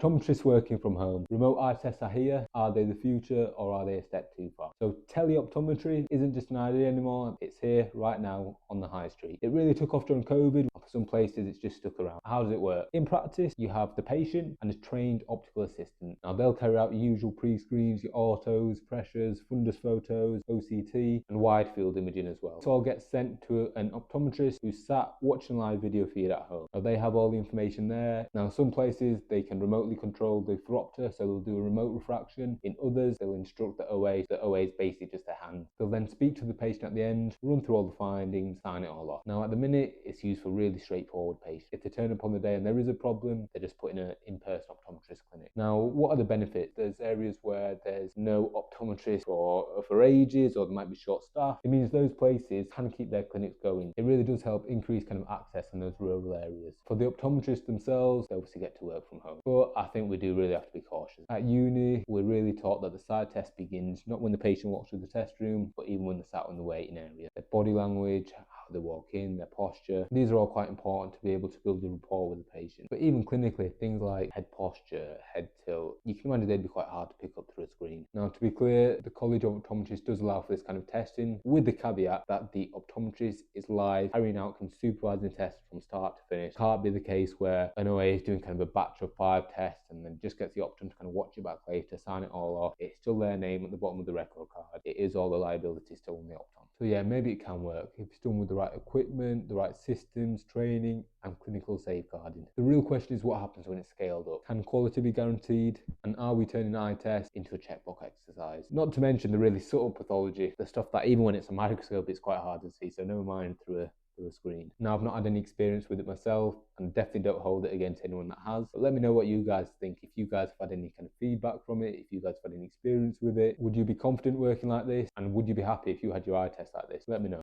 Optometrists working from home. Remote eye tests are here. Are they the future or are they a step too far? So tele-optometry isn't just an idea anymore. It's here right now on the high street. It really took off during COVID. For some places, it's just stuck around. How does it work? In practice, you have the patient and a trained optical assistant. Now, they'll carry out your usual pre-screens, your orthos, pressures, fundus photos, OCT, and wide field imaging as well. This all gets sent to an optometrist who's sat watching live video feed at home. Now, they have all the information there. Now, some places, they can remotely control the phoropter, so they'll do a remote refraction. In others, they'll instruct the OA. The OA is basically just a hand. They'll then speak to the patient at the end, run through all the findings, sign it all off. Now, at the minute, it's used for really straightforward patients. If they turn up on the day and there is a problem, they're just put in an in-person optometrist clinic. Now, what are the benefits? There's areas where there's no optometrist for ages, or there might be short staff. It means those places can keep their clinics going. It really does help increase kind of access in those rural areas. For the optometrists themselves, they obviously get to work from home. But I think we do really have to be cautious. At uni, we're really taught that the side test begins not when the patient walks through the test room, but even when they're sat in the waiting area. Their body language, how they walk in, their posture, these are all quite important to be able to build a rapport with the patient. But even clinically, things like head posture, head tilt, you can imagine they'd be quite hard to pick up through a screen. Now, to be clear, the College of Optometrists does allow for this kind of testing, with the caveat that the optometrist is live, carrying out and supervising tests from start to finish. It can't be the case where an OA is doing kind of a batch of 5 tests and then just gets the optom to kind of watch it back later, sign it all off. It's still their name at the bottom of the record card. It is all the liability still on the optom. So yeah, maybe it can work if it's done with the right equipment, the right systems, training, and clinical safeguarding. The real question is what happens when it's scaled up. Can quality be guaranteed? And are we turning eye tests into a checkbox exercise? Not to mention the really subtle pathology, the stuff that even when it's a microscope, it's quite hard to see. So never mind through a screen. Now, I've not had any experience with it myself, and definitely don't hold it against anyone that has. But let me know what you guys think. If you guys have had any kind of feedback from it, if you guys have had any experience with it, would you be confident working like this? And would you be happy if you had your eye test like this? Let me know.